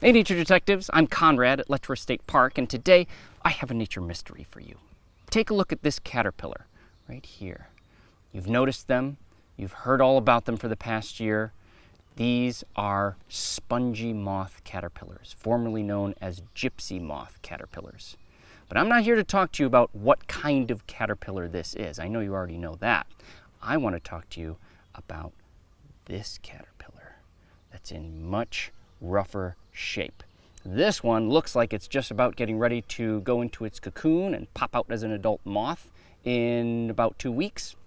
Hey nature detectives, I'm Conrad at Letchworth State Park, and today I have a nature mystery for you. Take a look at this caterpillar right here. You've noticed them, you've heard all about them for the past year. These are spongy moth caterpillars, formerly known as gypsy moth caterpillars. But I'm not here to talk to you about what kind of caterpillar this is. I know you already know that. I want to talk to you about this caterpillar that's in much rougher shape. This one looks like it's just about getting ready to go into its cocoon and pop out as an adult moth in about 2 weeks.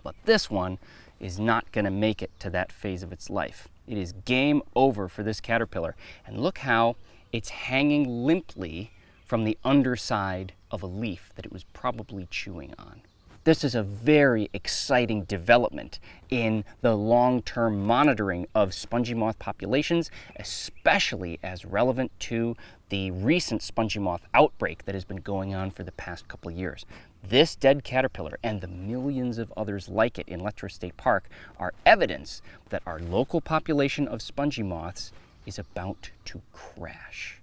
But this one is not going to make it to that phase of its life. It is game over for this caterpillar. And look how it's hanging limply from the underside of a leaf that it was probably chewing on. This is a very exciting development in the long-term monitoring of spongy moth populations, especially as relevant to the recent spongy moth outbreak that has been going on for the past couple of years. This dead caterpillar and the millions of others like it in Letchworth State Park are evidence that our local population of spongy moths is about to crash.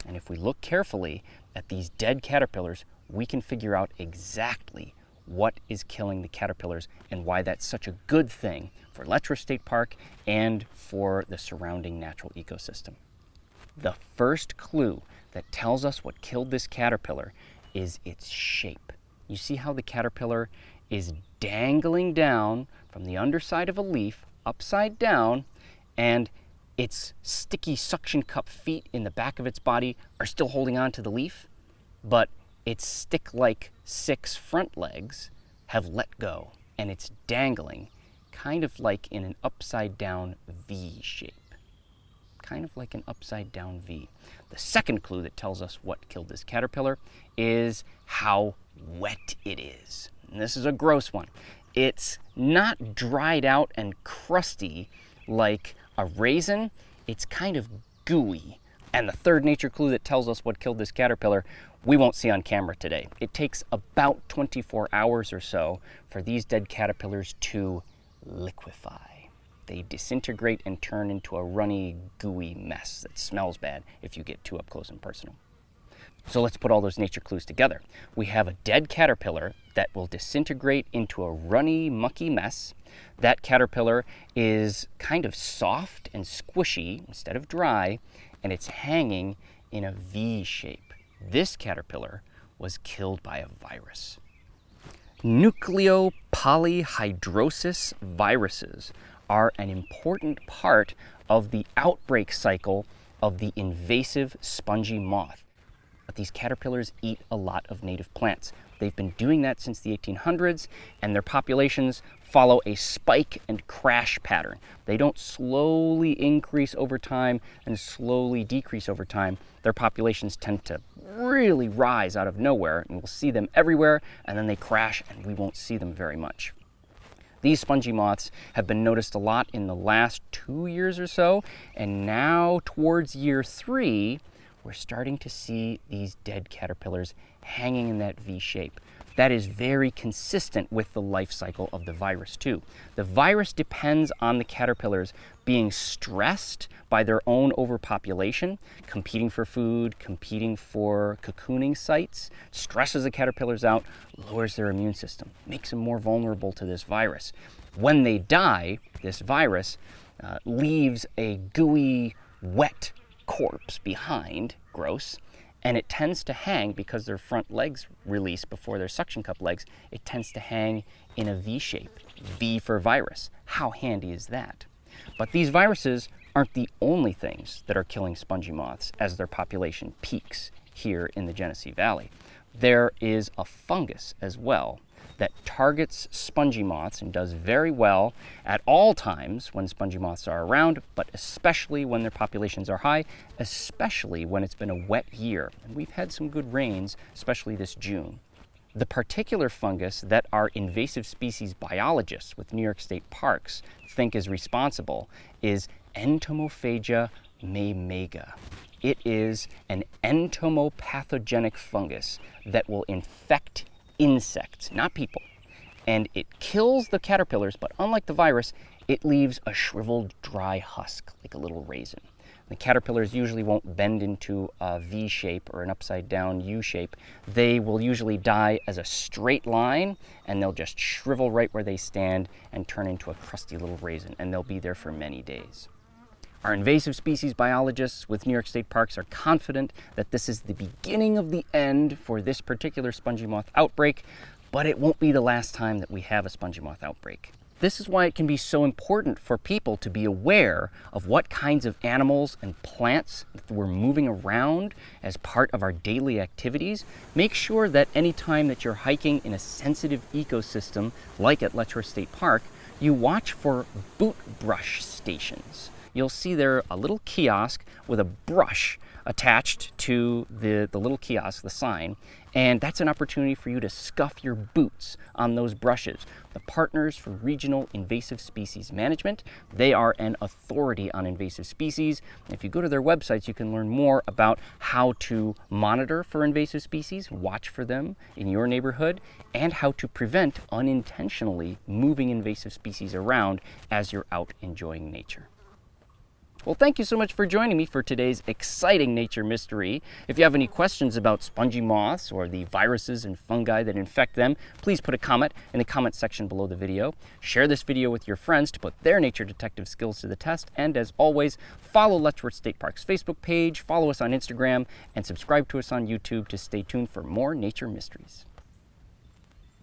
And if we look carefully at these dead caterpillars, we can figure out exactly what is killing the caterpillars and why that's such a good thing for Letchworth State Park and for the surrounding natural ecosystem. The first clue that tells us what killed this caterpillar is its shape. You see how the caterpillar is dangling down from the underside of a leaf, upside down, and its sticky suction cup feet in the back of its body are still holding on to the leaf, but its stick-like 6 front legs have let go, and it's dangling kind of like in an upside-down V shape. Kind of like an upside-down V. The second clue that tells us what killed this caterpillar is how wet it is. And this is a gross one. It's not dried out and crusty like a raisin. It's kind of gooey. And the third nature clue that tells us what killed this caterpillar, we won't see on camera today. It takes about 24 hours or so for these dead caterpillars to liquefy. They disintegrate and turn into a runny, gooey mess that smells bad if you get too up close and personal. So let's put all those nature clues together. We have a dead caterpillar that will disintegrate into a runny, mucky mess. That caterpillar is kind of soft and squishy instead of dry, and it's hanging in a V shape. This caterpillar was killed by a virus. Nucleopolyhydrosis viruses are an important part of the outbreak cycle of the invasive spongy moth. But these caterpillars eat a lot of native plants. They've been doing that since the 1800s, and their populations follow a spike and crash pattern. They don't slowly increase over time and slowly decrease over time. Their populations tend to really rise out of nowhere, and we'll see them everywhere, and then they crash and we won't see them very much. These spongy moths have been noticed a lot in the last 2 years or so, and now towards year 3, we're starting to see these dead caterpillars hanging in that V shape. That is very consistent with the life cycle of the virus too. The virus depends on the caterpillars being stressed by their own overpopulation, competing for food, competing for cocooning sites, stresses the caterpillars out, lowers their immune system, makes them more vulnerable to this virus. When they die, this virus leaves a gooey, wet corpse behind, gross, and it tends to hang, because their front legs release before their suction cup legs, it tends to hang in a V shape. V for virus. How handy is that? But these viruses aren't the only things that are killing spongy moths as their population peaks here in the Genesee Valley. There is a fungus as well that targets spongy moths and does very well at all times when spongy moths are around, but especially when their populations are high, especially when it's been a wet year. And we've had some good rains, especially this June. The particular fungus that our invasive species biologists with New York State Parks think is responsible is Entomophaga maymega. It is an entomopathogenic fungus that will infect insects, not people. And it kills the caterpillars, but unlike the virus, it leaves a shriveled, dry husk, like a little raisin. The caterpillars usually won't bend into a V shape or an upside down U shape. They will usually die as a straight line, and they'll just shrivel right where they stand and turn into a crusty little raisin, and they'll be there for many days. Our invasive species biologists with New York State Parks are confident that this is the beginning of the end for this particular spongy moth outbreak, but it won't be the last time that we have a spongy moth outbreak. This is why it can be so important for people to be aware of what kinds of animals and plants we're moving around as part of our daily activities. Make sure that any time that you're hiking in a sensitive ecosystem, like at Letchworth State Park, you watch for boot brush stations. You'll see there a little kiosk with a brush attached to the little kiosk, the sign, and that's an opportunity for you to scuff your boots on those brushes. The Partners for Regional Invasive Species Management, they are an authority on invasive species. If you go to their websites, you can learn more about how to monitor for invasive species, watch for them in your neighborhood, and how to prevent unintentionally moving invasive species around as you're out enjoying nature. Well, thank you so much for joining me for today's exciting nature mystery. If you have any questions about spongy moths or the viruses and fungi that infect them, please put a comment in the comment section below the video. Share this video with your friends to put their nature detective skills to the test. And as always, follow Letchworth State Park's Facebook page, follow us on Instagram, and subscribe to us on YouTube to stay tuned for more nature mysteries.